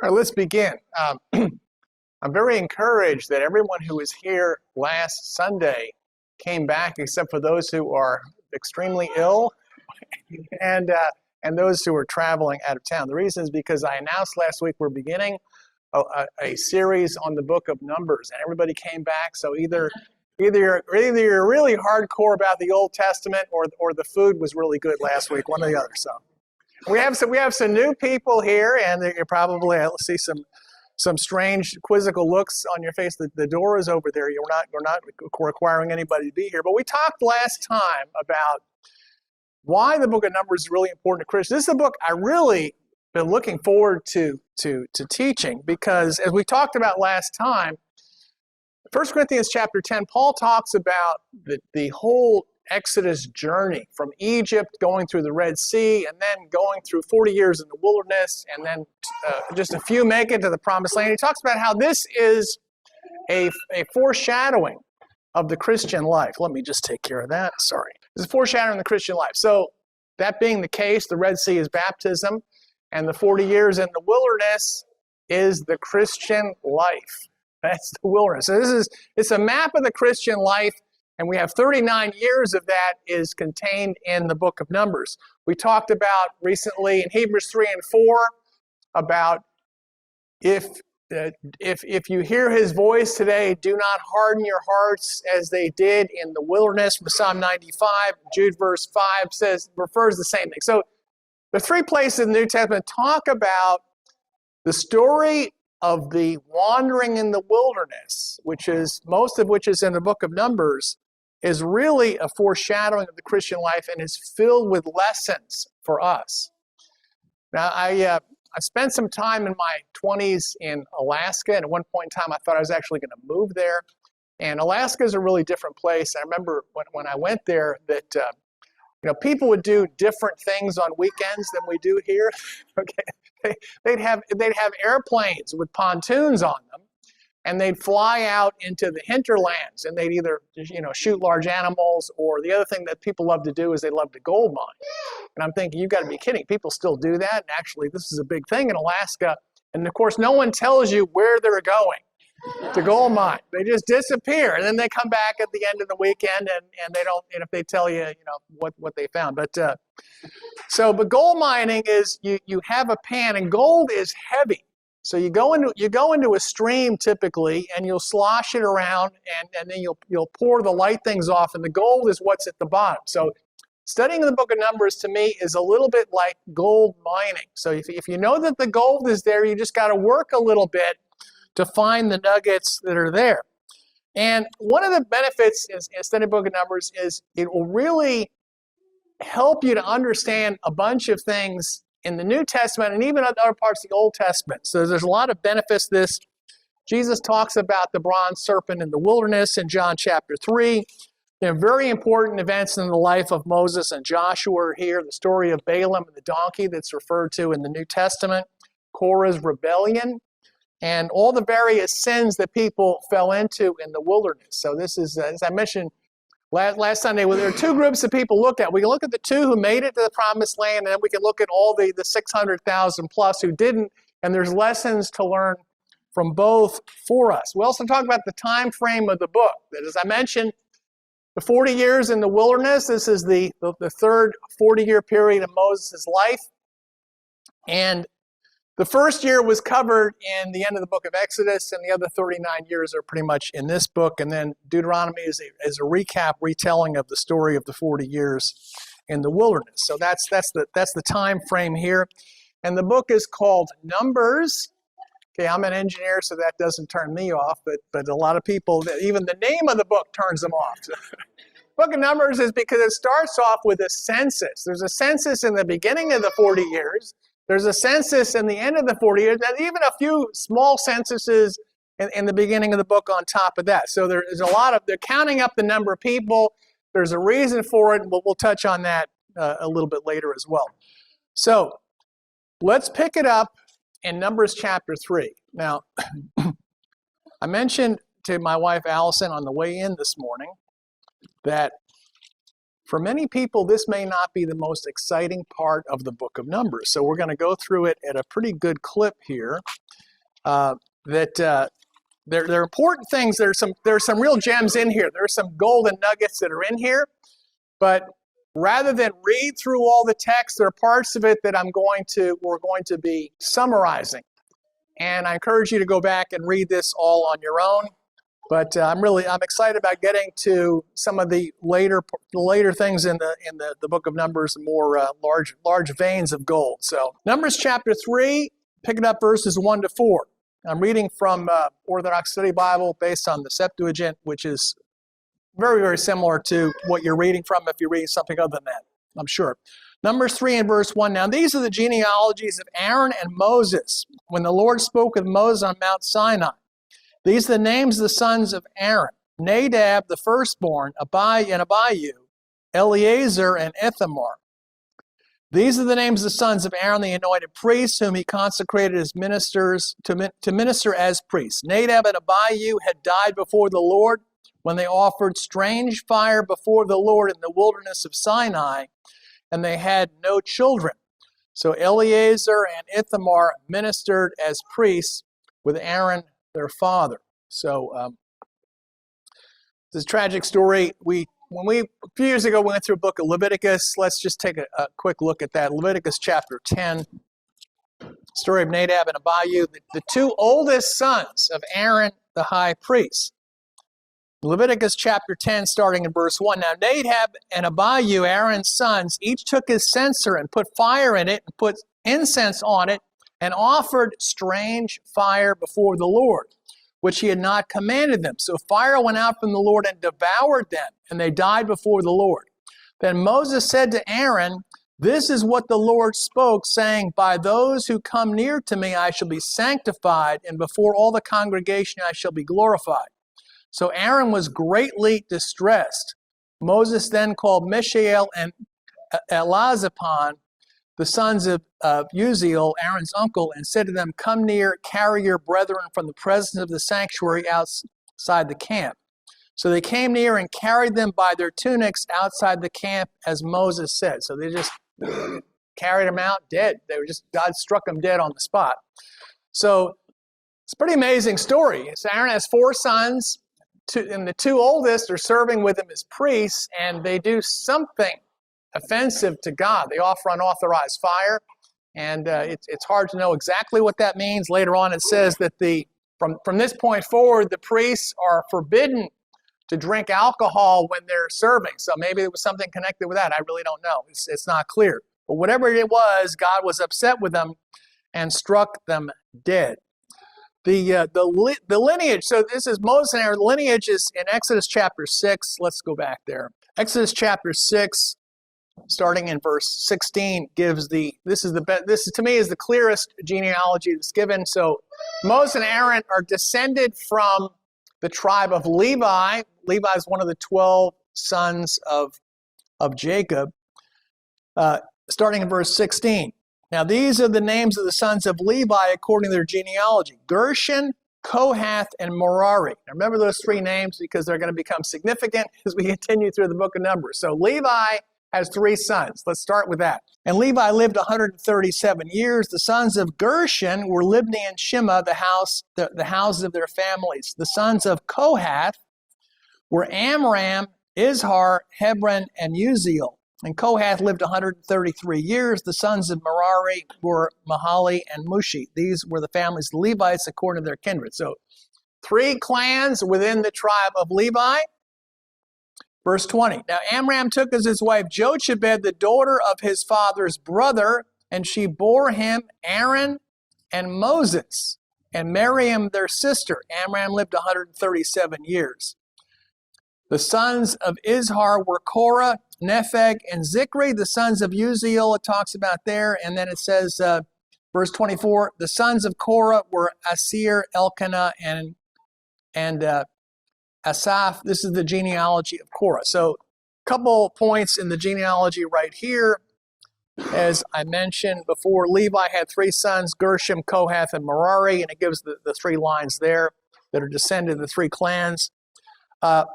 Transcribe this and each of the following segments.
All right, let's begin. I'm very encouraged that everyone who was here last Sunday came back, except for those who are extremely ill and those who are traveling out of town. The reason is because I announced last week we're beginning a series on the book of Numbers, and everybody came back. So either you're really hardcore about the Old Testament, or the food was really good last week, one or the other. So we have some new people here, and you're probably see some strange quizzical looks on your face. The door is over there. We're not requiring anybody to be here. But we talked last time about why the book of Numbers is really important to Christians. This is a book I really been looking forward to teaching, because as we talked about last time, 1 Corinthians chapter 10, Paul talks about the whole Exodus journey from Egypt, going through the Red Sea, and then going through 40 years in the wilderness, and then just a few make it to the Promised Land. He talks about how this is a foreshadowing of the Christian life. Let me just take care of that. Sorry. It's a foreshadowing of the Christian life. So that being the case, the Red Sea is baptism, and the 40 years in the wilderness is the Christian life. That's the wilderness. So it's a map of the Christian life, and we have 39 years of that is contained in the book of Numbers. We talked about recently in Hebrews 3 and 4 about if you hear his voice today, do not harden your hearts as they did in the wilderness, from Psalm 95. Jude verse 5 refers the same thing. So the three places in the New Testament talk about the story of the wandering in the wilderness, most of which is in the book of Numbers, is really a foreshadowing of the Christian life and is filled with lessons for us. Now, I spent some time in my 20s in Alaska, and at one point in time I thought I was actually going to move there. And Alaska is a really different place. I remember when I went there that people would do different things on weekends than we do here. Okay, they'd have airplanes with pontoons on them, and they'd fly out into the hinterlands, and they'd either shoot large animals, or the other thing that people love to do is they love to gold mine. And I'm thinking, you've got to be kidding. People still do that. And actually, this is a big thing in Alaska. And of course, no one tells you where they're going to gold mine. They just disappear, and then they come back at the end of the weekend, and they don't. And if they tell you, what they found. But gold mining is you have a pan, and gold is heavy. So you go into a stream typically, and you'll slosh it around, and then you'll pour the light things off, and the gold is what's at the bottom. So studying the book of Numbers to me is a little bit like gold mining. So if you know that the gold is there, you just got to work a little bit to find the nuggets that are there. And one of the benefits in studying the book of Numbers is it will really help you to understand a bunch of things in the New Testament and even other parts of the Old Testament. So there's a lot of benefits to this. Jesus talks about the bronze serpent in the wilderness in John chapter 3. There are very important events in the life of Moses and Joshua are here. The story of Balaam and the donkey that's referred to in the New Testament, Korah's rebellion, and all the various sins that people fell into in the wilderness. So this is, as I mentioned last Sunday, there are two groups of people looked at. We can look at the two who made it to the Promised Land, and then we can look at all the 600,000 plus who didn't, and there's lessons to learn from both for us. We also talk about the time frame of the book. That, as I mentioned, the 40 years in the wilderness, this is the third 40-year period of Moses' life. And the first year was covered in the end of the book of Exodus, and the other 39 years are pretty much in this book. And then Deuteronomy is a recap, retelling of the story of the 40 years in the wilderness. So that's the time frame here. And the book is called Numbers. Okay, I'm an engineer, so that doesn't turn me off, but a lot of people, even the name of the book turns them off. Book of Numbers is because it starts off with a census. There's a census in the beginning of the 40 years. There's a census in the end of the 40 years, and even a few small censuses in the beginning of the book on top of that. So there's a lot of, they're counting up the number of people. There's a reason for it, and we'll touch on that a little bit later as well. So let's pick it up in Numbers chapter 3. Now, I mentioned to my wife Allison on the way in this morning that For many people, this may not be the most exciting part of the book of Numbers. So we're going to go through it at a pretty good clip here. They're important things. There's some real gems in here. There's some golden nuggets that are in here. But rather than read through all the text, there are parts of it that we're going to be summarizing. And I encourage you to go back and read this all on your own. But I'm excited about getting to some of the later things in the book of Numbers, more large veins of gold. So Numbers chapter 3, picking up verses 1 to 4. I'm reading from Orthodox Study Bible based on the Septuagint, which is very, very similar to what you're reading from if you're reading something other than that, I'm sure. Numbers 3 and verse 1. Now these are the genealogies of Aaron and Moses, when the Lord spoke with Moses on Mount Sinai. These are the names of the sons of Aaron: Nadab, the firstborn, Abihu, Eleazar, and Ithamar. These are the names of the sons of Aaron, the anointed priests, whom he consecrated as ministers to minister as priests. Nadab and Abihu had died before the Lord when they offered strange fire before the Lord in the wilderness of Sinai, and they had no children. So Eleazar and Ithamar ministered as priests with Aaron, their father. So this is a tragic story. A few years ago, we went through a book of Leviticus. Let's just take a quick look at that. Leviticus chapter 10, story of Nadab and Abihu, the two oldest sons of Aaron, the high priest. Leviticus chapter 10, starting in verse 1. Now Nadab and Abihu, Aaron's sons, each took his censer and put fire in it and put incense on it and offered strange fire before the Lord, which he had not commanded them. So fire went out from the Lord and devoured them, and they died before the Lord. Then Moses said to Aaron, "This is what the Lord spoke, saying, by those who come near to me I shall be sanctified, and before all the congregation I shall be glorified." So Aaron was greatly distressed. Moses then called Mishael and Elazaphan, the sons of Uziel, Aaron's uncle, and said to them, "Come near, carry your brethren from the presence of the sanctuary outside the camp." So they came near and carried them by their tunics outside the camp, as Moses said. So they just carried them out dead. God struck them dead on the spot. So it's a pretty amazing story. So Aaron has 4 sons, and the 2 oldest are serving with him as priests, and they do something offensive to God. They offer unauthorized fire, and it's hard to know exactly what that means. Later on it says that from this point forward, the priests are forbidden to drink alcohol when they're serving. So maybe there was something connected with that. I really don't know. It's not clear. But whatever it was, God was upset with them and struck them dead. The lineage, so this is Moses and Aaron. The lineage is in Exodus chapter 6. Let's go back there. Exodus chapter 6, starting in verse 16, gives this to me is the clearest genealogy that's given. So Moses and Aaron are descended from the tribe of Levi. Levi is one of the 12 sons of Jacob. Starting in verse 16. Now these are the names of the sons of Levi according to their genealogy: Gershon, Kohath, and Merari. Now remember those 3 names because they're going to become significant as we continue through the book of Numbers. So Levi has 3 sons. Let's start with that. And Levi lived 137 years. The sons of Gershon were Libni and Shimei, the houses of their families. The sons of Kohath were Amram, Izhar, Hebron, and Uziel. And Kohath lived 133 years. The sons of Merari were Mahali and Mushi. These were the families of the Levites according to their kindred. So 3 clans within the tribe of Levi. Verse 20. Now Amram took as his wife Jochebed, the daughter of his father's brother, and she bore him Aaron and Moses, and Miriam their sister. Amram lived 137 years. The sons of Izhar were Korah, Nepheg, and Zikri. The sons of Uziel, it talks about there. And then it says, verse 24, the sons of Korah were Asir, Elkanah, and Asaph. This is the genealogy of Korah. So a couple points in the genealogy right here. As I mentioned before, Levi had 3 sons, Gershom, Kohath, and Merari, and it gives the 3 lines there that are descended of the 3 clans.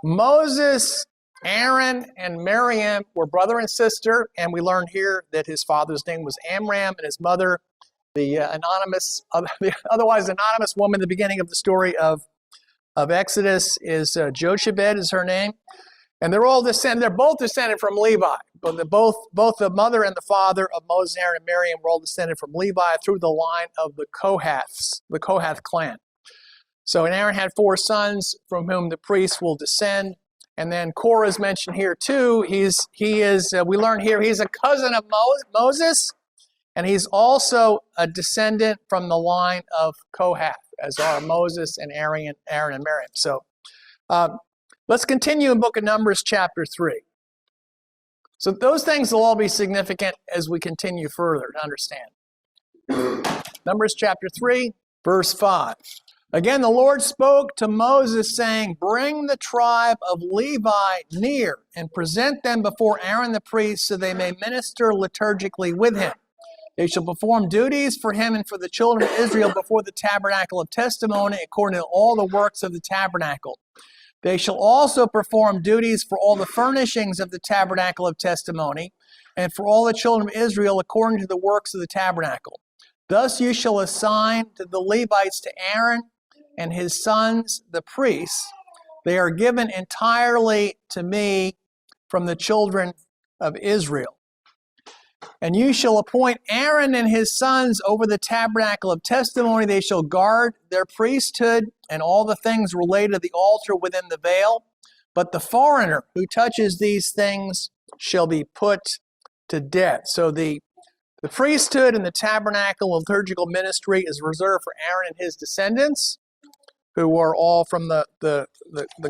Moses Aaron and Miriam were brother and sister, and we learn here that his father's name was Amram and his mother, the otherwise anonymous woman in the beginning of the story of Exodus, is Jochebed is her name. And they're both descended from Levi. But both the mother and the father of Moses, Aaron, and Miriam were all descended from Levi through the line of the Kohath clan. So, and Aaron had 4 sons from whom the priests will descend. And then Korah is mentioned here too. We learn here, he's a cousin of Moses, and he's also a descendant from the line of Kohath, as are Moses and Aaron and Miriam. So, let's continue in book of Numbers chapter 3. So those things will all be significant as we continue further to understand. Numbers chapter 3, verse 5. Again, the Lord spoke to Moses, saying, bring the tribe of Levi near and present them before Aaron the priest, so they may minister liturgically with him. They shall perform duties for him and for the children of Israel before the tabernacle of testimony, according to all the works of the tabernacle. They shall also perform duties for all the furnishings of the tabernacle of testimony, and for all the children of Israel according to the works of the tabernacle. Thus you shall assign to the Levites, to Aaron and his sons, the priests. They are given entirely to me from the children of Israel. And you shall appoint Aaron and his sons over the tabernacle of testimony. They shall guard their priesthood and all the things related to the altar within the veil. But the foreigner who touches these things shall be put to death. So the priesthood and the tabernacle liturgical ministry is reserved for Aaron and his descendants, who are all from the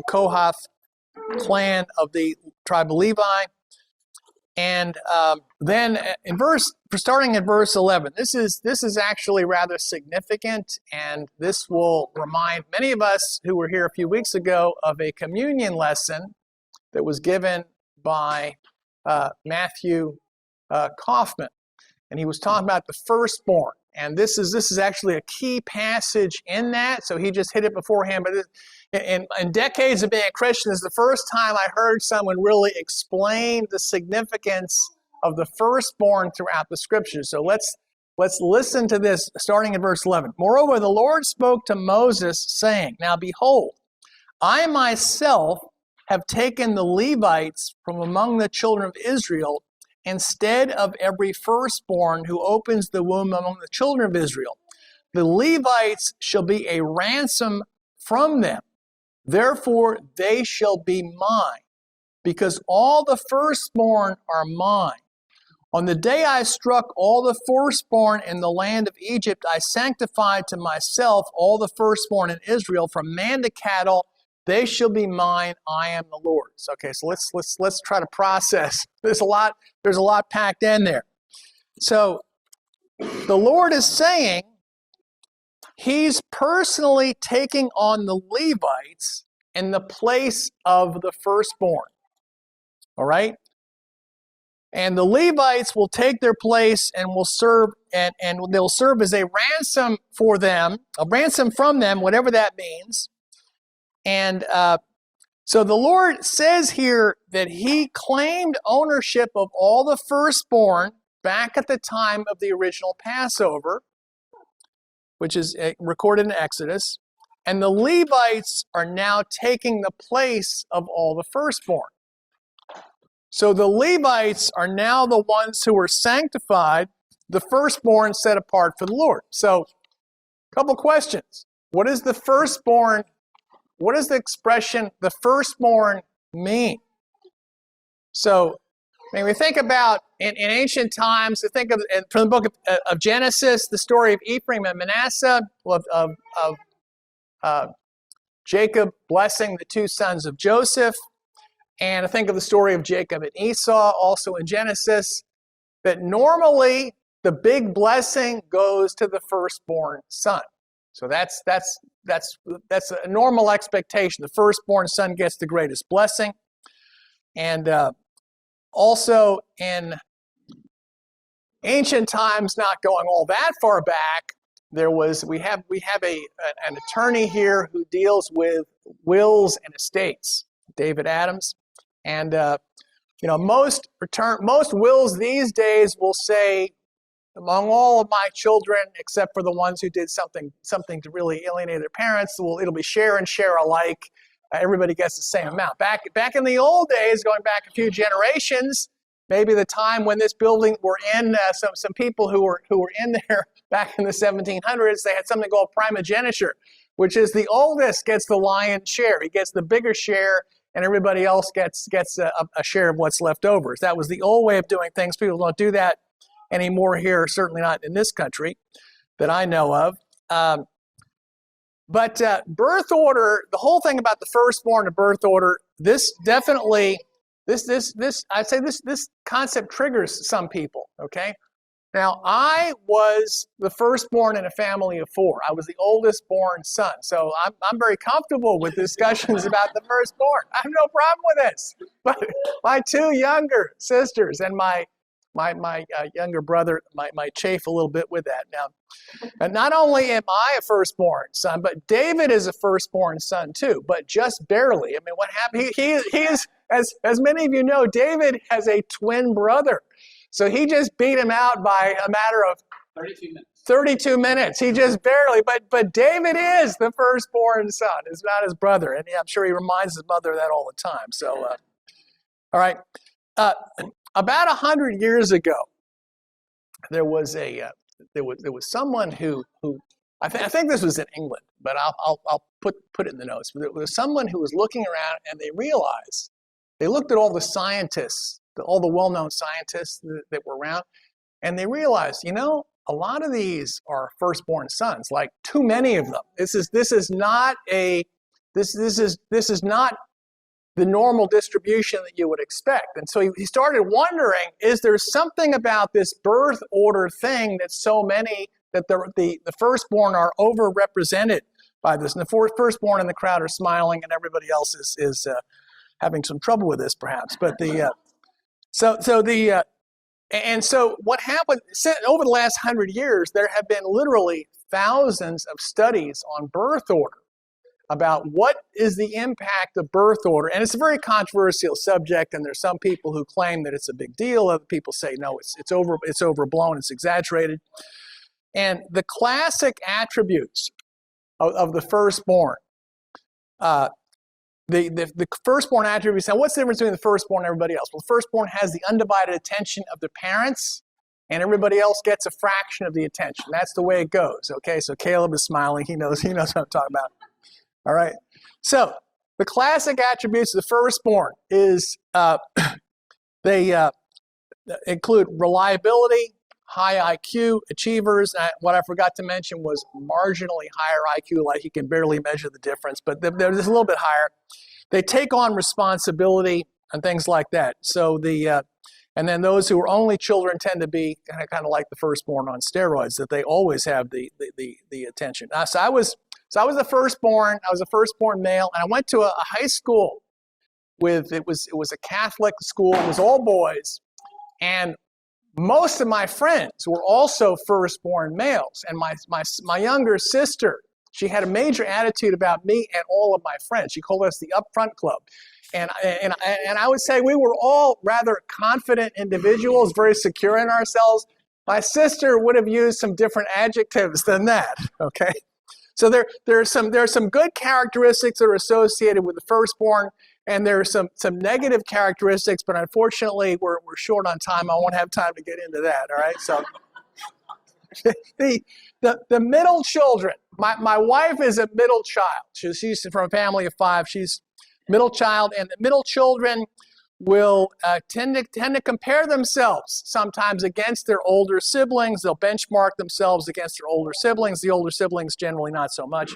Kohath clan of the tribe of Levi. And then starting at verse 11, this is actually rather significant, and this will remind many of us who were here a few weeks ago of a communion lesson that was given by Matthew Kaufman. And he was talking about the firstborn. And this is actually a key passage in that. So he just hit it beforehand. But in decades of being a Christian, this is the first time I heard someone really explain the significance of the firstborn throughout the Scriptures. So let's listen to this, starting in verse 11. Moreover, the Lord spoke to Moses, saying, now behold, I myself have taken the Levites from among the children of Israel, instead of every firstborn who opens the womb among the children of Israel. The Levites shall be a ransom from them. Therefore they shall be mine, because all the firstborn are mine. On the day I struck all the firstborn in the land of Egypt, I sanctified to myself all the firstborn in Israel, from man to cattle. They shall be mine. I am the Lord. Okay, so let's try to process. There's a lot packed in there. So the Lord is saying he's personally taking on the Levites in the place of the firstborn. All right? And the Levites will take their place and will serve, and they'll serve as a ransom for them, a ransom from them, whatever that means. And so the Lord says here that he claimed ownership of all the firstborn back at the time of the original Passover, which is recorded in Exodus. And the Levites are now taking the place of all the firstborn. So the Levites are now the ones who are sanctified, the firstborn set apart for the Lord. So, a couple questions. What is the firstborn? What does the expression, the firstborn, mean? So, when we think about, in ancient times, think of, from the book of Genesis, the story of Ephraim and Manasseh, of Jacob blessing the 2 sons of Joseph. And I think of the story of Jacob and Esau, also in Genesis, that normally the big blessing goes to the firstborn son. So that's a normal expectation. The firstborn son gets the greatest blessing. And also in ancient times, not going all that far back, we have an attorney here who deals with wills and estates, David Adams. And most wills these days will say, among all of my children, except for the ones who did something to really alienate their parents, it'll be share and share alike. Everybody gets the same amount. Back in the old days, going back a few generations, maybe the time when this building were in, some people who were in there back in the 1700s, they had something called primogeniture, which is the oldest gets the lion's share. He gets the bigger share, and everybody else gets a share of what's left over. That was the old way of doing things. People don't do that anymore here, certainly not in this country that I know of. But birth order, the whole thing about the firstborn and birth order, this definitely, I'd say this concept triggers some people, okay? Now, I was the firstborn in a family of 4. I was the oldest born son, so I'm very comfortable with discussions about the firstborn. I have no problem with this. But my 2 younger sisters and my younger brother might chafe a little bit with that. Now, and not only am I a firstborn son, but David is a firstborn son too, but just barely. I mean, what happened? He is, as many of you know, David has a twin brother. So he just beat him out by a matter of 32 minutes. He just barely, but David is the firstborn son. It's not his brother. And I'm sure he reminds his mother of that all the time. So, all right. About 100 years ago, there was someone who I think this was in England, but I'll put it in the notes. There was someone who was looking around, and they looked at all the scientists, all the well-known scientists that were around, and they realized, a lot of these are firstborn sons, like too many of them. This is not the normal distribution that you would expect. And so he started wondering, is there something about this birth order thing that so many, that the firstborn are overrepresented by this? And the firstborn in the crowd are smiling, and everybody else is having some trouble with this, perhaps. But so what happened over the last 100 years, there have been literally thousands of studies on birth order, about what is the impact of birth order. And it's a very controversial subject, and there's some people who claim that it's a big deal. Other people say, no, it's overblown, it's exaggerated. And the classic attributes of the firstborn, the firstborn attributes, now what's the difference between the firstborn and everybody else? Well, the firstborn has the undivided attention of the parents, and everybody else gets a fraction of the attention. That's the way it goes, okay? So Caleb is smiling. He knows what I'm talking about. All right. So the classic attributes of the firstborn is they include reliability, high IQ, achievers. What I forgot to mention was marginally higher IQ, like you can barely measure the difference, but they're just a little bit higher. They take on responsibility and things like that. So and then those who are only children tend to be kind of like the firstborn on steroids, that they always have the attention. So I was the firstborn. I was a firstborn male, and I went to a high school it was a Catholic school. It was all boys, and most of my friends were also firstborn males. And my younger sister, she had a major attitude about me and all of my friends. She called us the Upfront Club, and I would say we were all rather confident individuals, very secure in ourselves. My sister would have used some different adjectives than that. Okay. So there are some good characteristics that are associated with the firstborn, and there are some negative characteristics, but unfortunately we're short on time. I won't have time to get into that, all right? So the middle children, my wife is a middle child. She's from a family of 5. She's middle child, and the middle children will tend to compare themselves sometimes against their older siblings. They'll benchmark themselves against their older siblings. The older siblings generally not so much.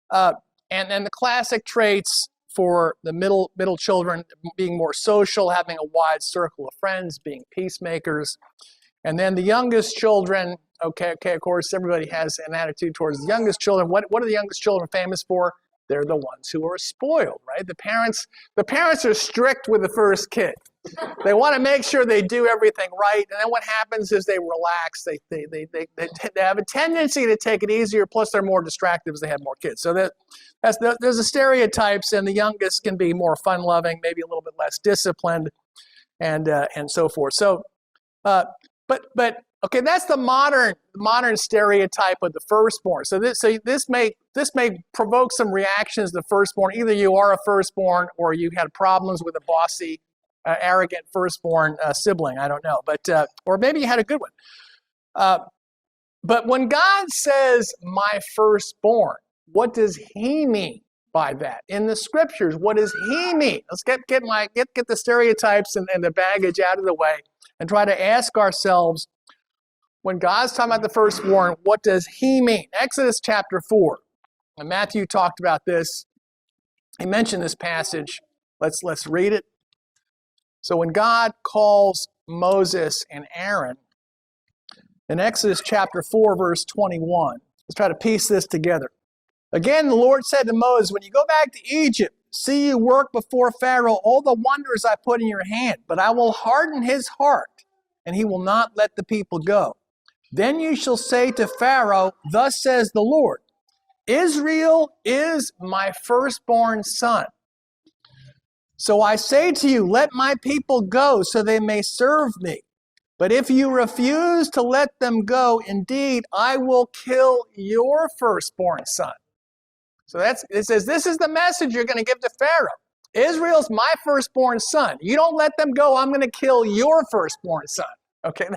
And the classic traits for the middle children: being more social, having a wide circle of friends, being peacemakers. And then the youngest children, okay, of course, everybody has an attitude towards the youngest children. What are the youngest children famous for? They're the ones who are spoiled, right? The parents are strict with the first kid, They want to make sure they do everything right. And then what happens is they relax. They have a tendency to take it easier. Plus, they're more distracted as they have more kids. So there's the stereotypes, and the youngest can be more fun-loving, maybe a little bit less disciplined, and so forth. So, but okay, that's the modern stereotype of the firstborn. So this may provoke some reactions to the firstborn. Either you are a firstborn, or you had problems with a bossy, arrogant firstborn sibling. I don't know, but or maybe you had a good one. But when God says "my firstborn," what does He mean by that in the Scriptures? What does He mean? Let's get the stereotypes and the baggage out of the way, and try to ask ourselves, when God's talking about the firstborn, what does He mean? Exodus chapter 4. And Matthew talked about this. He mentioned this passage. Let's read it. So when God calls Moses and Aaron, in Exodus chapter 4, verse 21, let's try to piece this together. Again, the Lord said to Moses, when you go back to Egypt, see you work before Pharaoh all the wonders I put in your hand, but I will harden his heart, and he will not let the people go. Then you shall say to Pharaoh, thus says the Lord, Israel is my firstborn son. So I say to you, let my people go so they may serve me. But if you refuse to let them go, indeed, I will kill your firstborn son. So it says, this is the message you're going to give to Pharaoh. Israel's my firstborn son. You don't let them go, I'm going to kill your firstborn son. Okay,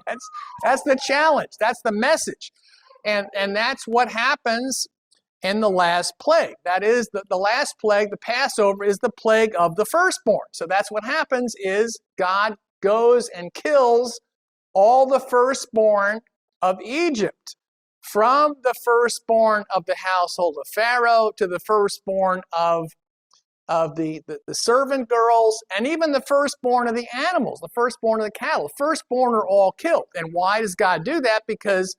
that's the challenge. That's the message. And that's what happens in the last plague. That is, the last plague, the Passover, is the plague of the firstborn. So that's what happens is God goes and kills all the firstborn of Egypt, from the firstborn of the household of Pharaoh to the firstborn of the servant girls, and even the firstborn of the animals, the firstborn of the cattle. The firstborn are all killed. And why does God do that? Because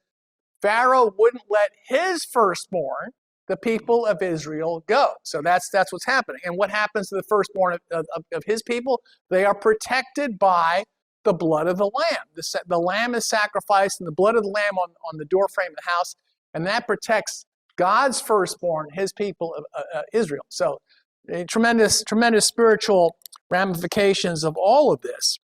Pharaoh wouldn't let his firstborn, the people of Israel, go. So that's what's happening. And what happens to the firstborn of his people? They are protected by the blood of the lamb. The lamb is sacrificed, and the blood of the lamb on the doorframe of the house, and that protects God's firstborn, his people of Israel. So tremendous spiritual ramifications of all of this.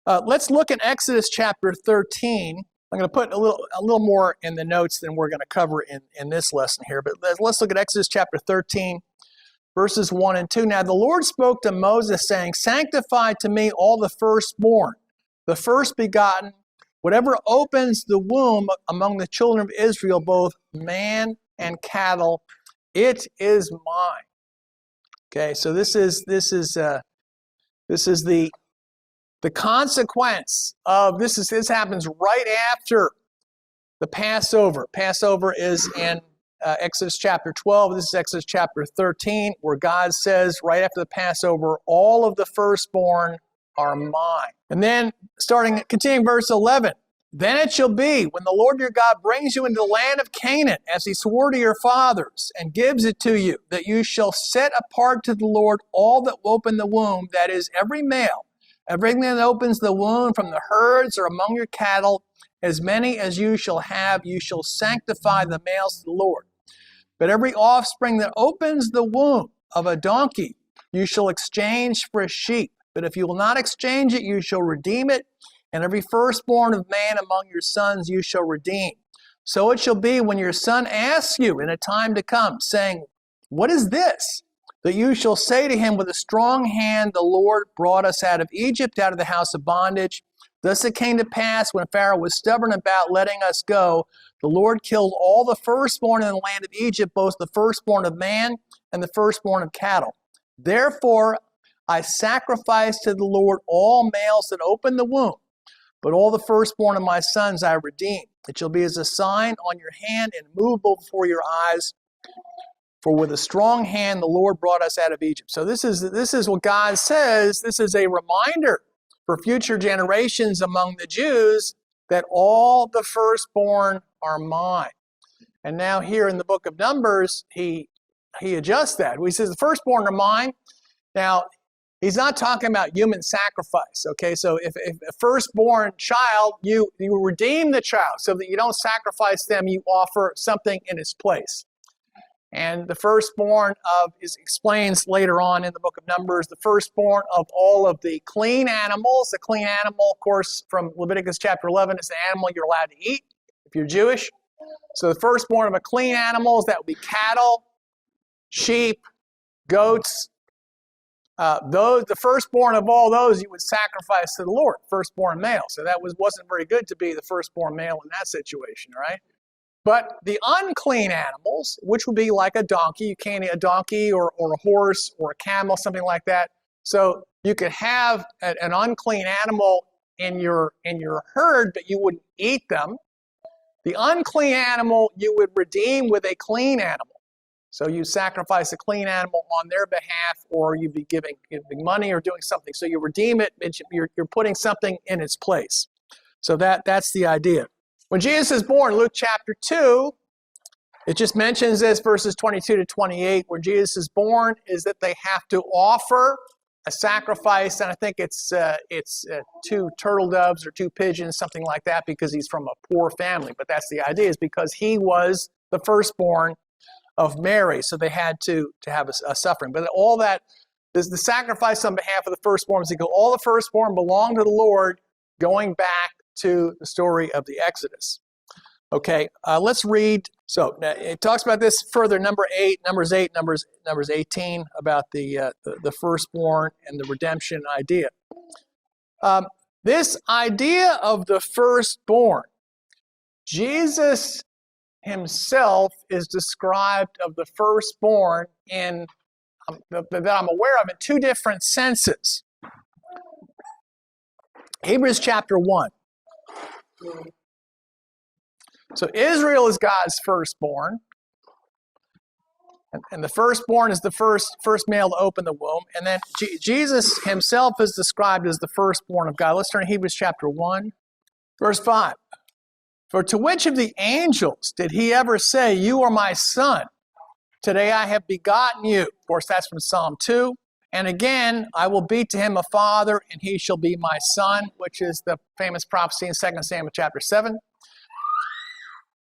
Let's look at Exodus chapter 13. I'm going to put a little more in the notes than we're going to cover in this lesson here, but let's look at Exodus chapter 13, verses 1 and 2. Now the Lord spoke to Moses, saying, sanctify to me all the firstborn, the first begotten, whatever opens the womb among the children of Israel, both man and cattle, it is mine. Okay, so this is the consequence of this. This happens right after the Passover. Passover is in Exodus chapter 12. This is Exodus chapter 13, where God says right after the Passover, all of the firstborn are mine. And then continuing verse 11, then it shall be when the Lord your God brings you into the land of Canaan, as he swore to your fathers, and gives it to you, that you shall set apart to the Lord all that open the womb, that is, every male, everything that opens the womb from the herds or among your cattle, as many as you shall have, you shall sanctify the males to the Lord. But every offspring that opens the womb of a donkey, you shall exchange for a sheep. But if you will not exchange it, you shall redeem it. And every firstborn of man among your sons you shall redeem. So it shall be when your son asks you in a time to come, saying, what is this? That you shall say to him, with a strong hand the Lord brought us out of Egypt, out of the house of bondage. Thus it came to pass, when Pharaoh was stubborn about letting us go, the Lord killed all the firstborn in the land of Egypt, both the firstborn of man and the firstborn of cattle. Therefore I sacrifice to the Lord all males that open the womb, but all the firstborn of my sons I redeem. It shall be as a sign on your hand and immovable before your eyes. For with a strong hand the Lord brought us out of Egypt. So this is what God says. This is a reminder for future generations among the Jews that all the firstborn are mine. And now here in the book of Numbers, he adjusts that. He says the firstborn are mine. Now, He's not talking about human sacrifice, okay? So if a firstborn child, you redeem the child so that you don't sacrifice them, you offer something in its place. And the firstborn explains later on in the book of Numbers, the firstborn of all of the clean animals. The clean animal, of course, from Leviticus chapter 11 is the animal you're allowed to eat if you're Jewish. So the firstborn of a clean animals, that would be cattle, sheep, goats. The firstborn of all those you would sacrifice to the Lord, firstborn male. So that wasn't very good to be the firstborn male in that situation, right? But the unclean animals, which would be like a donkey, you can't eat a donkey or a horse or a camel, something like that. So you could have an unclean animal in your herd, but you wouldn't eat them. The unclean animal you would redeem with a clean animal. So you sacrifice a clean animal on their behalf, or you'd be giving money or doing something. So you redeem it, you're putting something in its place. So that's the idea. When Jesus is born, Luke chapter 2, it just mentions this, verses 22 to 28, where Jesus is born, is that they have to offer a sacrifice, and I think it's 2 turtle doves or 2 pigeons, something like that, because he's from a poor family. But that's the idea, is because he was the firstborn of Mary, so they had to have a suffering. But all that, the sacrifice on behalf of the firstborn, all the firstborn belong to the Lord, going back to the story of the Exodus. Okay, let's read. So it talks about this further. Numbers 8, Numbers 18, about the firstborn and the redemption idea. This idea of the firstborn, Jesus himself is described of the firstborn in that I'm aware of in 2 different senses. Hebrews chapter 1. So Israel is God's firstborn, and the firstborn is the first male to open the womb. And then Jesus himself is described as the firstborn of God. Let's turn to Hebrews chapter 1, verse 5. For to which of the angels did he ever say, "You are my son, today I have begotten you"? Of course, that's from Psalm 2. And again, I will be to him a father, and he shall be my son, which is the famous prophecy in 2 Samuel chapter 7.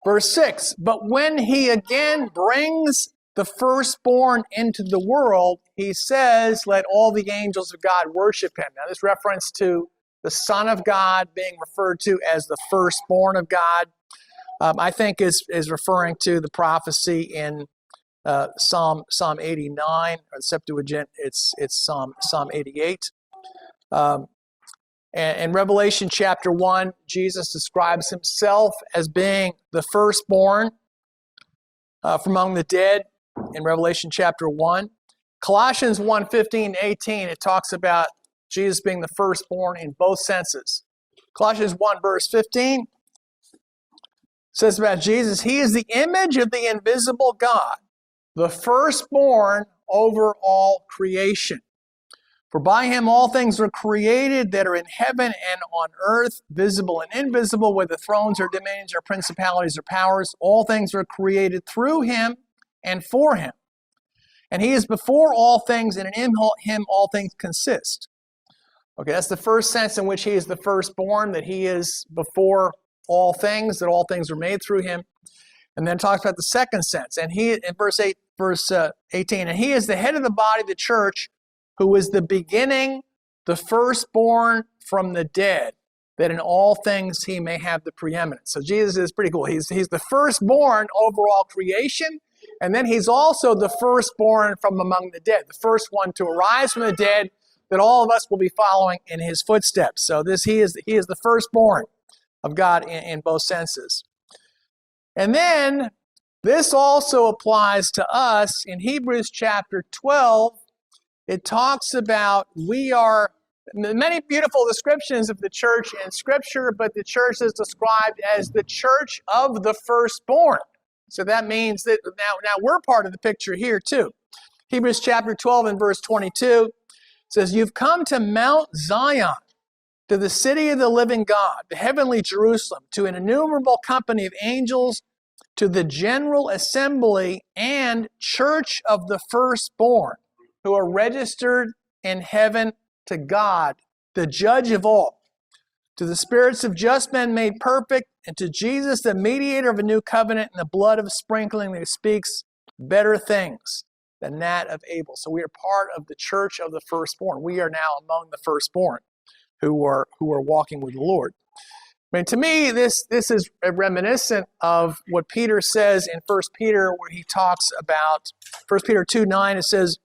Verse 6, but when he again brings the firstborn into the world, he says, let all the angels of God worship him. Now, this reference to the Son of God being referred to as the firstborn of God, I think is referring to the prophecy in Psalm 89, or Septuagint, it's Psalm 88. And in Revelation chapter 1, Jesus describes himself as being the firstborn from among the dead in Revelation chapter 1. Colossians 1:15-18, it talks about Jesus being the firstborn in both senses. Colossians 1 verse 15 says about Jesus, he is the image of the invisible God, the firstborn over all creation. For by him all things were created that are in heaven and on earth, visible and invisible, whether thrones or dominions or principalities or powers. All things were created through him and for him. And he is before all things, and in him all things consist. Okay, that's the first sense in which he is the firstborn, that he is before all things, that all things were made through him. And then it talks about the second sense. And he, in verse 18, and he is the head of the body, the church, who is the beginning, the firstborn from the dead, that in all things he may have the preeminence. So Jesus is pretty cool. He's the firstborn over all creation, and then he's also the firstborn from among the dead, the first one to arise from the dead, that all of us will be following in his footsteps. So he is the firstborn of God in both senses. And then this also applies to us in Hebrews chapter 12. It talks about we are, many beautiful descriptions of the church in Scripture, but the church is described as the church of the firstborn. So that means that now we're part of the picture here too. Hebrews chapter 12 and verse 22 says, you've come to Mount Zion, to the city of the living God, the heavenly Jerusalem, to an innumerable company of angels, to the general assembly and church of the firstborn, who are registered in heaven to God, the judge of all, to the spirits of just men made perfect, and to Jesus, the mediator of a new covenant, and the blood of sprinkling that speaks better things than that of Abel. So we are part of the church of the firstborn. We are now among the firstborn who are walking with the Lord. I mean, to me, this is reminiscent of what Peter says in 1 Peter, where he talks about 1 Peter 2:9. It says,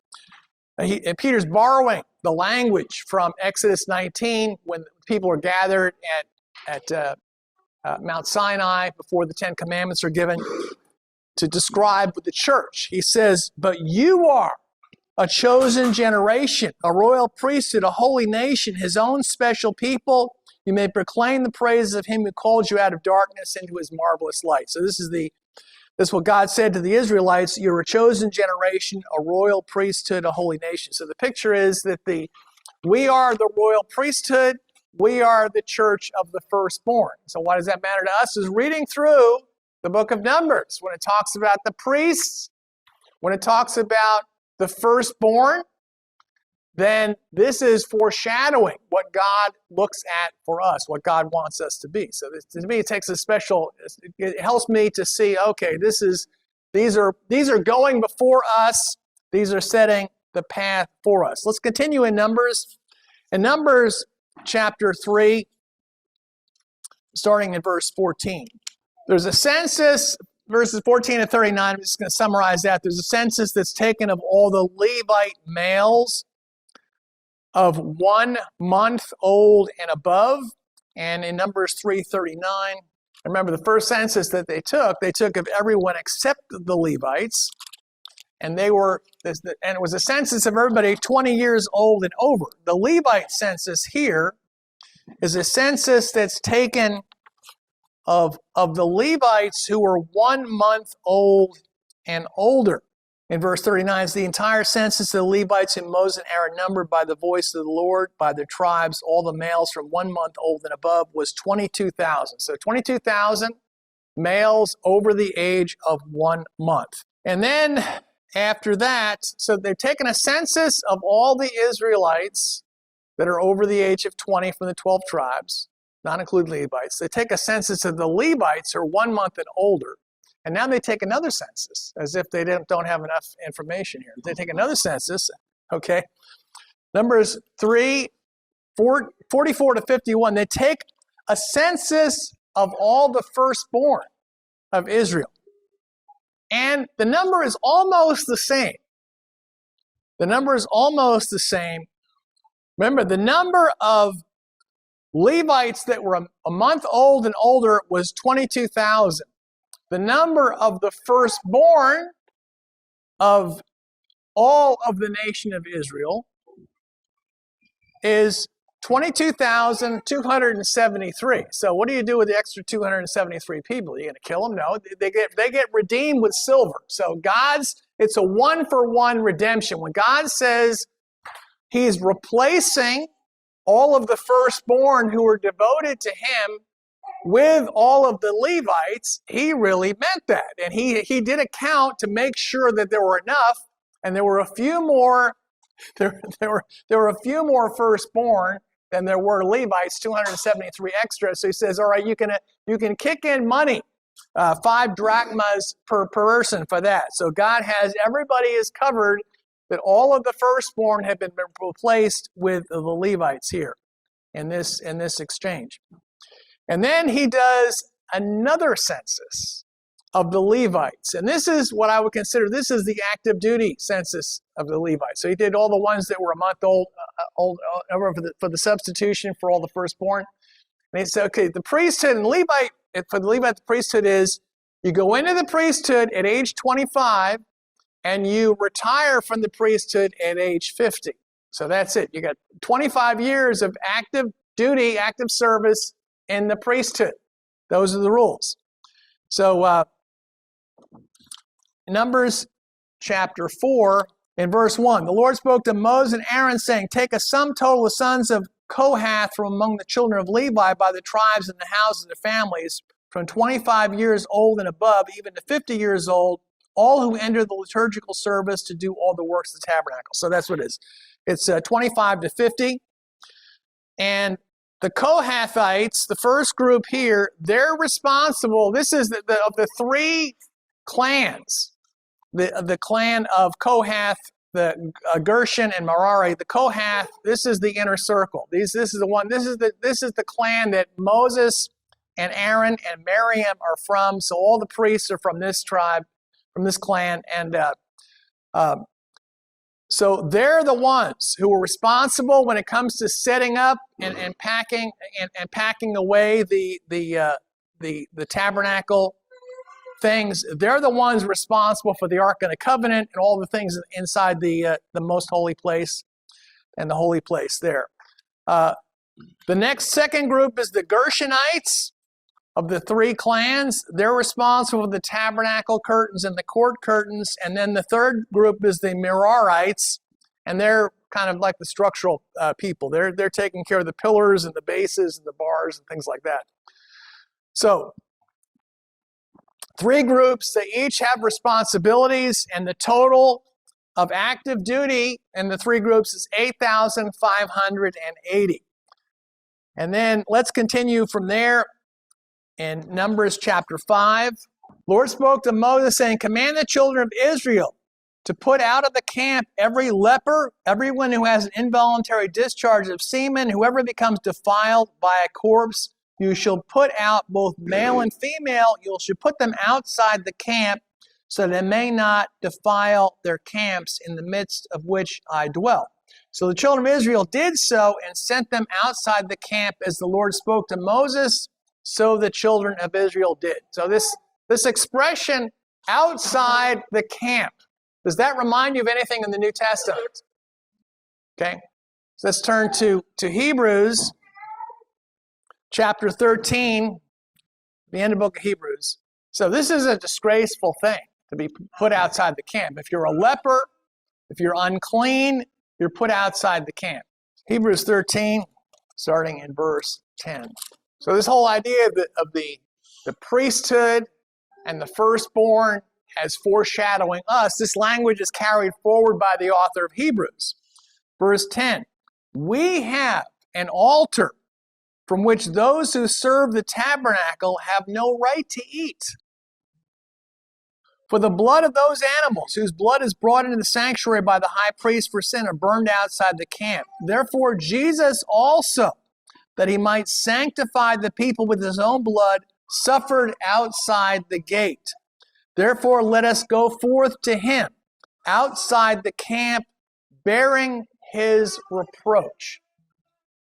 and Peter's borrowing the language from Exodus 19 when people are gathered at Mount Sinai before the Ten Commandments are given to describe the church. He says, but you are a chosen generation, a royal priesthood, a holy nation, his own special people. You may proclaim the praises of him who called you out of darkness into his marvelous light. So this is what God said to the Israelites. You're a chosen generation, a royal priesthood, a holy nation. So the picture is that we are the royal priesthood. We are the church of the firstborn. So why does that matter to us? Is reading through the book of Numbers, when it talks about the priests, when it talks about the firstborn, then this is foreshadowing what God looks at for us, what God wants us to be. So this, to me, it takes it helps me to see, okay, these are going before us. These are setting the path for us. Let's continue in Numbers. In Numbers chapter 3, starting in verse 14. There's a census, verses 14 and 39. I'm just going to summarize that. There's a census that's taken of all the Levite males of 1 month old and above. And in Numbers 3:39, remember the first census that they took of everyone except the Levites. And it was a census of everybody 20 years old and over. The Levite census here is a census that's taken of the Levites who were 1 month old and older. In verse 39, it's the entire census of the Levites whom Moses and Aaron numbered by the voice of the Lord, by their tribes, all the males from 1 month old and above, was 22,000. So 22,000 males over the age of 1 month. And then after that, so they've taken a census of all the Israelites that are over the age of 20 from the 12 tribes, not including Levites. They take a census of the Levites who are 1 month and older. And now they take another census, as if they don't have enough information here. They take another census, okay? Numbers 44 to 51. They take a census of all the firstborn of Israel. And the number is almost the same. The number is almost the same. Remember, the number of Levites that were a month old and older was 22,000. The number of the firstborn of all of the nation of Israel is 22,273. So what do you do with the extra 273 people? Are you going to kill them? No, they get redeemed with silver. So it's a one-for-one redemption. When God says he's replacing all of the firstborn who were devoted to him with all of the Levites, he really meant that. And he did a count to make sure that there were enough, and there were a few more there were a few more firstborn than there were Levites, 273 extra. So he says, all right, you can kick in money, 5 drachmas per person for that. So God has, everybody is covered, that all of the firstborn have been replaced with the Levites here in this exchange. And then he does another census of the Levites. And this is what I would consider, this is the active duty census of the Levites. So he did all the ones that were a month old for the substitution for all the firstborn. And he said, okay, the priesthood and Levite, for the Levite, the priesthood is, you go into the priesthood at age 25 and you retire from the priesthood at age 50. So that's it. You got 25 years of active duty, active service in the priesthood. Those are the rules. So Numbers chapter 4 in verse 1. The Lord spoke to Moses and Aaron saying, take a sum total of sons of Kohath from among the children of Levi by the tribes and the houses of families from 25 years old and above, even to 50 years old, all who enter the liturgical service to do all the works of the tabernacle. So that's what it is. It's 25 to 50. And the Kohathites, the first group here, they're responsible. This is of the three clans, the clan of Kohath, the Gershon and Merari. The Kohath, this is the inner circle. This is the one. This is the clan that Moses and Aaron and Miriam are from. So all the priests are from this tribe, from this clan, and so they're the ones who are responsible when it comes to setting up and packing and packing away the tabernacle things. They're the ones responsible for the Ark of the Covenant and all the things inside the most holy place and the holy place there. The next second group is the Gershonites of the three clans. They're responsible for the tabernacle curtains and the court curtains. And then the third group is the Merarites, and they're kind of like the structural people. They're taking care of the pillars and the bases and the bars and things like that. So three groups, they each have responsibilities, and the total of active duty in the three groups is 8,580. And then let's continue from there. In Numbers chapter 5, Lord spoke to Moses saying, command the children of Israel to put out of the camp every leper, everyone who has an involuntary discharge of semen, whoever becomes defiled by a corpse, you shall put out both male and female. You should put them outside the camp so that they may not defile their camps in the midst of which I dwell. So the children of Israel did so and sent them outside the camp as the Lord spoke to Moses. So the children of Israel did. So this expression, outside the camp, does that remind you of anything in the New Testament? Okay, so let's turn to Hebrews chapter 13, the end of the book of Hebrews. So this is a disgraceful thing to be put outside the camp. If you're a leper, if you're unclean, you're put outside the camp. Hebrews 13, starting in verse 10. So this whole idea of the priesthood and the firstborn as foreshadowing us, this language is carried forward by the author of Hebrews. Verse 10, we have an altar from which those who serve the tabernacle have no right to eat. For the blood of those animals whose blood is brought into the sanctuary by the high priest for sin are burned outside the camp. Therefore Jesus also, that he might sanctify the people with his own blood, suffered outside the gate. Therefore, let us go forth to him outside the camp, bearing his reproach.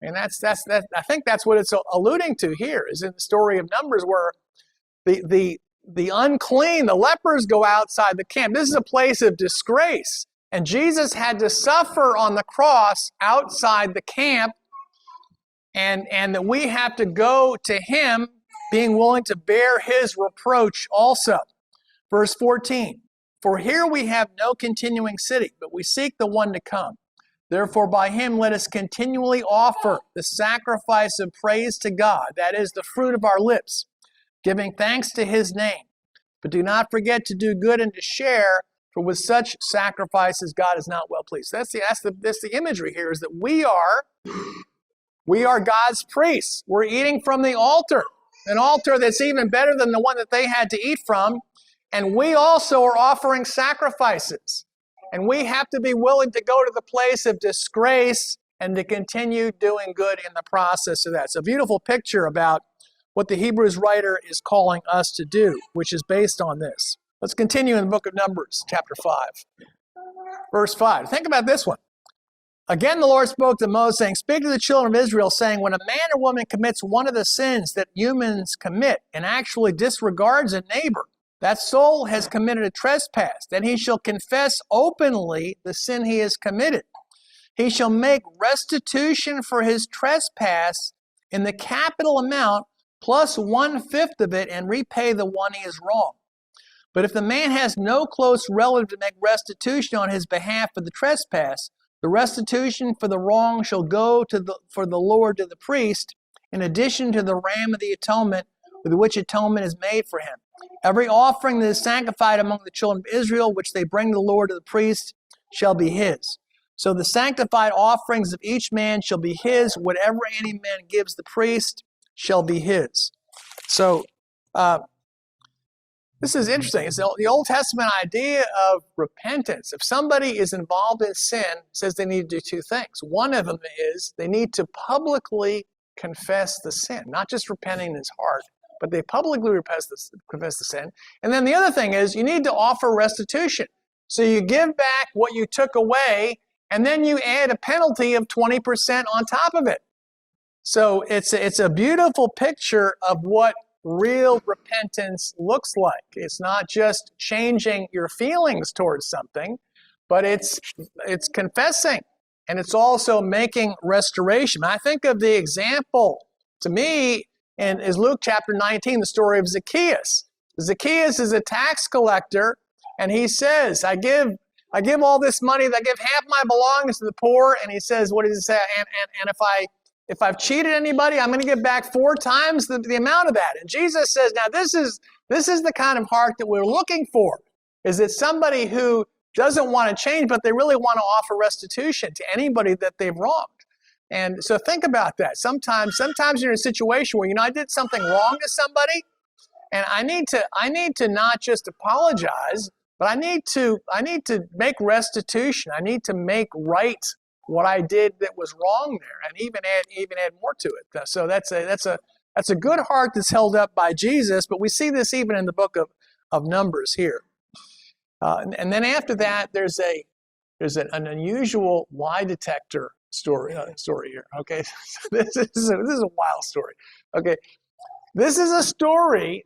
And that's I think that's what it's alluding to here, is in the story of Numbers, where the unclean, the lepers, go outside the camp. This is a place of disgrace, and Jesus had to suffer on the cross outside the camp. And that we have to go to him, being willing to bear his reproach also. Verse 14, for here we have no continuing city, but we seek the one to come. Therefore by him let us continually offer the sacrifice of praise to God, that is the fruit of our lips, giving thanks to his name. But do not forget to do good and to share, for with such sacrifices God is not well pleased. That's the imagery here, is that we are God's priests. We're eating from the altar, an altar that's even better than the one that they had to eat from. And we also are offering sacrifices. And we have to be willing to go to the place of disgrace and to continue doing good in the process of that. It's a beautiful picture about what the Hebrews writer is calling us to do, which is based on this. Let's continue in the book of Numbers, chapter 5. Verse 5. Think about this one. Again, the Lord spoke to Moses, saying, speak to the children of Israel, saying, when a man or woman commits one of the sins that humans commit and actually disregards a neighbor, that soul has committed a trespass. Then he shall confess openly the sin he has committed. He shall make restitution for his trespass in the capital amount plus 1/5 of it and repay the one he is wrong. But if the man has no close relative to make restitution on his behalf for the trespass, the restitution for the wrong shall go for the Lord to the priest, in addition to the ram of the atonement with which atonement is made for him. Every offering that is sanctified among the children of Israel, which they bring to the Lord to the priest, shall be his. So the sanctified offerings of each man shall be his. Whatever any man gives the priest shall be his. So this is interesting. It's the Old Testament idea of repentance. If somebody is involved in sin, it says they need to do two things. One of them is they need to publicly confess the sin, not just repenting in his heart, but they publicly confess the sin. And then the other thing is you need to offer restitution. So you give back what you took away, and then you add a penalty of 20% on top of it. So it's a beautiful picture of what real repentance looks like. It's not just changing your feelings towards something, but it's confessing, and it's also making restoration. I think of the example to me is Luke chapter 19, the story of Zacchaeus. Zacchaeus is a tax collector, and he says, I give all this money, I give half my belongings to the poor, and he says, what does he say? And if I've cheated anybody, I'm going to give back 4 times the amount of that. And Jesus says, now this is the kind of heart that we're looking for. Is it somebody who doesn't want to change, but they really want to offer restitution to anybody that they've wronged? And so think about that. Sometimes you're in a situation where, I did something wrong to somebody, and I need to not just apologize, but I need to make restitution. I need to make right what I did that was wrong there, and even add more to it. So that's a good heart that's held up by Jesus. But we see this even in the book of Numbers here. And then after that, there's an unusual lie detector story here. Okay, so this is a wild story. Okay, this is a story.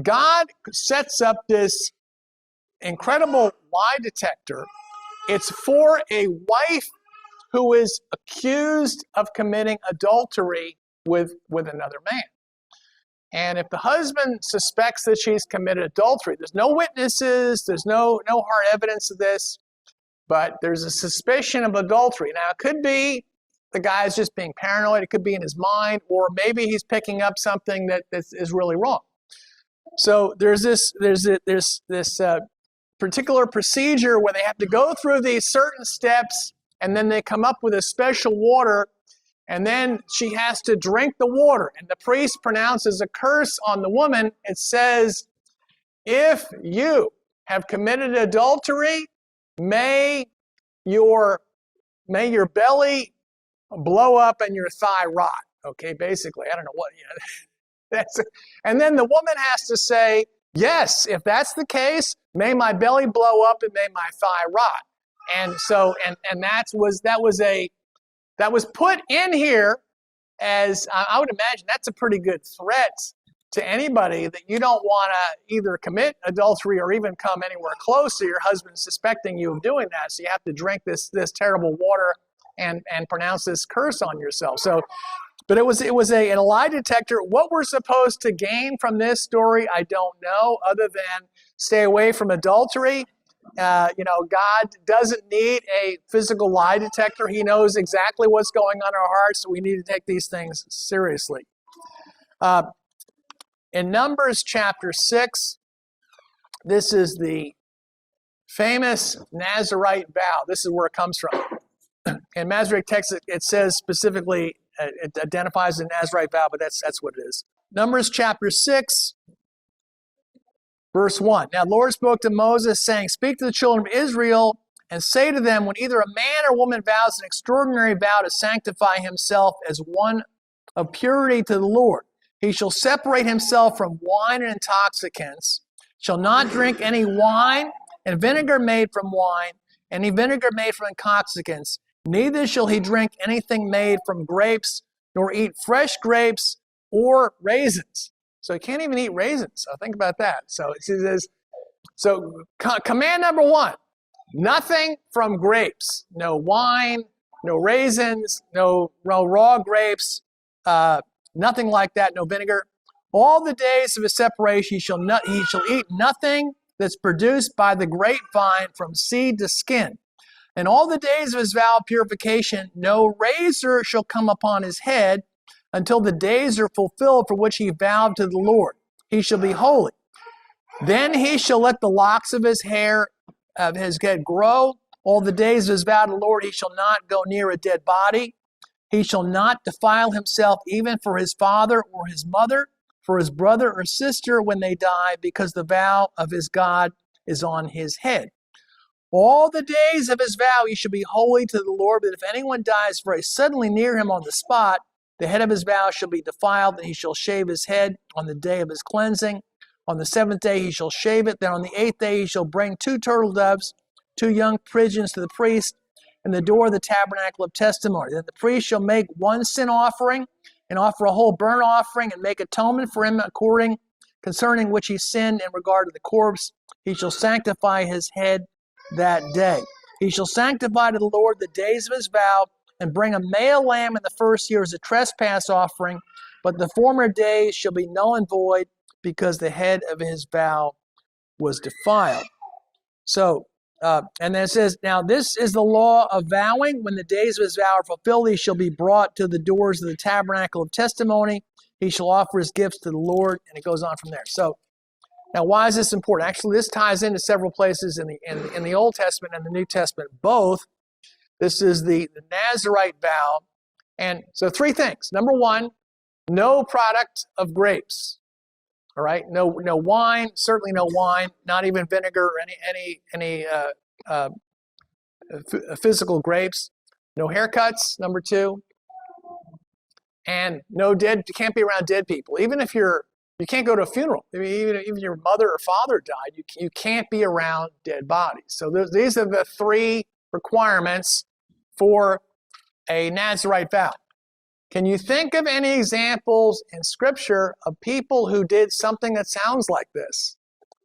God sets up this incredible lie detector. It's for a wife who is accused of committing adultery with another man. And if the husband suspects that she's committed adultery, there's no witnesses, there's no hard evidence of this, but there's a suspicion of adultery. Now, it could be the guy's just being paranoid, it could be in his mind, or maybe he's picking up something that is really wrong. So there's this particular procedure where they have to go through these certain steps, and then they come up with a special water, and then she has to drink the water. And the priest pronounces a curse on the woman. It says, if you have committed adultery, may your belly blow up and your thigh rot. Okay, basically, I don't know what, and then the woman has to say, yes, if that's the case, may my belly blow up and may my thigh rot. And so, and that was put in here as, I would imagine that's a pretty good threat to anybody that you don't want to either commit adultery or even come anywhere close to your husband suspecting you of doing that. So you have to drink this terrible water and pronounce this curse on yourself. So, but it was a lie detector. What we're supposed to gain from this story, I don't know, other than stay away from adultery. God doesn't need a physical lie detector. He knows exactly what's going on in our hearts, so we need to take these things seriously. In Numbers chapter 6, this is the famous Nazirite vow. This is where it comes from. In Masoretic text, it says specifically, it identifies the Nazirite vow, but that's what it is. Numbers chapter 6, verse 1. Now the Lord spoke to Moses, saying, speak to the children of Israel, and say to them, when either a man or woman vows an extraordinary vow to sanctify himself as one of purity to the Lord, he shall separate himself from wine and intoxicants, shall not drink any wine and vinegar made from wine, any vinegar made from intoxicants, neither shall he drink anything made from grapes, nor eat fresh grapes or raisins. So he can't even eat raisins. So think about that. So it says, command number 1, nothing from grapes. No wine, no raisins, no raw grapes, nothing like that, no vinegar. All the days of his separation he shall eat nothing that's produced by the grapevine from seed to skin. And all the days of his vow of purification, no razor shall come upon his head until the days are fulfilled for which he vowed to the Lord. He shall be holy. Then he shall let the locks of his hair, of his head grow, All the days of his vow to the Lord, he shall not go near a dead body. He shall not defile himself even for his father or his mother, for his brother or sister when they die, because the vow of his God is on his head. All the days of his vow he shall be holy to the Lord, but if anyone dies very suddenly near him on the spot, the head of his vow shall be defiled, and he shall shave his head on the day of his cleansing. On the 7th day he shall shave it. Then on the 8th day he shall bring 2 turtle doves, 2 young pigeons to the priest, in the door of the tabernacle of testimony. Then the priest shall make 1 sin offering, and offer a whole burnt offering, and make atonement for him according concerning which he sinned in regard to the corpse. He shall sanctify his head that day. He shall sanctify to the Lord the days of his vow, and bring a male lamb in the first year as a trespass offering, but the former days shall be null and void, because the head of his vow was defiled. So, and then it says, now this is the law of vowing. When the days of his vow are fulfilled, he shall be brought to the doors of the tabernacle of testimony. He shall offer his gifts to the Lord, and it goes on from there. So, now why is this important? Actually, this ties into several places in the Old Testament and the New Testament, both. This is the Nazirite vow. And so 3 things. Number 1, no product of grapes. All right, no wine, certainly no wine, not even vinegar or any physical grapes. No haircuts, number 2. And you can't be around dead people. Even if you can't go to a funeral. I mean, even your mother or father died, you can't be around dead bodies. So these are the 3 requirements for a Nazirite vow. Can you think of any examples in Scripture of people who did something that sounds like this?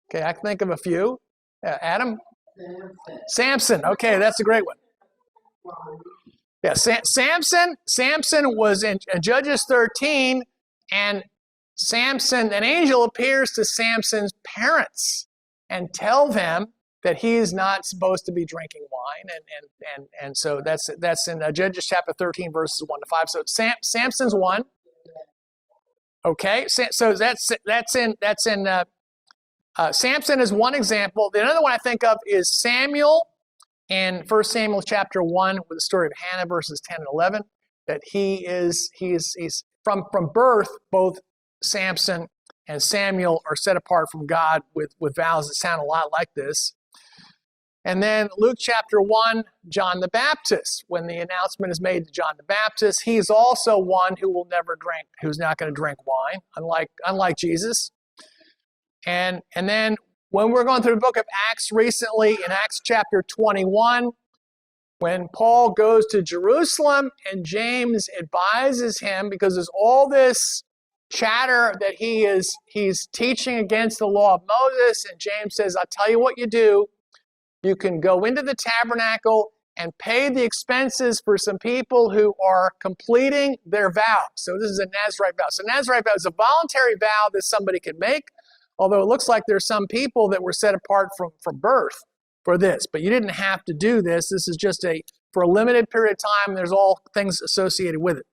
Okay, I can think of a few. Adam? Samson. Okay, that's a great one. Yeah, Samson was in Judges 13, and Samson, an angel appears to Samson's parents and tell them that he is not supposed to be drinking wine, and so that's in Judges chapter 13 verses 1 to 5. So Samson's one. Okay, so that's in Samson is one example. The other one I think of is Samuel in 1 Samuel chapter 1 with the story of Hannah verses 10 and 11. That he's from birth, both Samson and Samuel are set apart from God with vows that sound a lot like this. And then Luke chapter 1, John the Baptist, when the announcement is made to John the Baptist, he's also one who will never drink, who's not going to drink wine, unlike Jesus. And then when we're going through the book of Acts recently, in Acts chapter 21, when Paul goes to Jerusalem and James advises him, because there's all this chatter that he's teaching against the law of Moses, and James says, I'll tell you what you do. You can go into the tabernacle and pay the expenses for some people who are completing their vow. So this is a Nazirite vow. So Nazirite vow is a voluntary vow that somebody can make, although it looks like there's some people that were set apart from birth for this. But you didn't have to do this. This is just for a limited period of time. There's all things associated with it.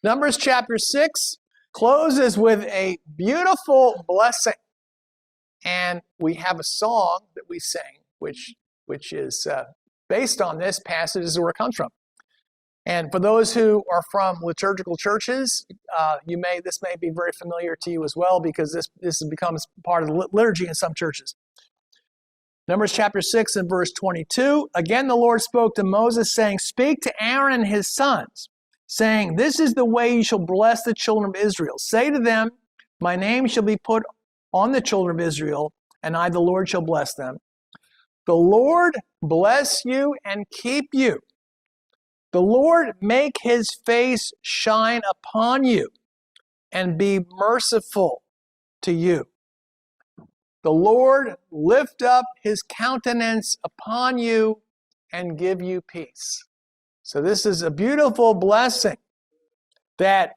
Numbers chapter 6 closes with a beautiful blessing. And we have a song that we sing, which is based on this passage, is where it comes from. And for those who are from liturgical churches, this may be very familiar to you as well, because this becomes part of the liturgy in some churches. Numbers chapter 6 and verse 22. Again, the Lord spoke to Moses, saying, Speak to Aaron and his sons, saying, This is the way you shall bless the children of Israel. Say to them, My name shall be put on the children of Israel, and I, the Lord, shall bless them. The Lord bless you and keep you. The Lord make his face shine upon you and be merciful to you. The Lord lift up his countenance upon you and give you peace. So this is a beautiful blessing that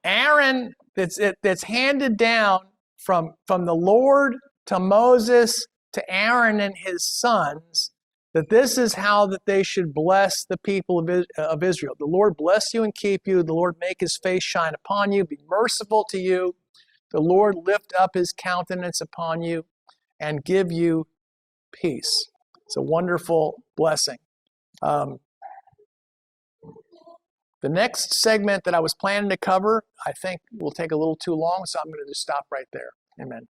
Aaron, that's handed down from the Lord to Moses to Aaron and his sons, that this is how that they should bless the people of Israel. The Lord bless you and keep you. The Lord make his face shine upon you, be merciful to you. The Lord lift up his countenance upon you and give you peace. It's a wonderful blessing. The next segment that I was planning to cover, I think will take a little too long, so I'm going to just stop right there. Amen.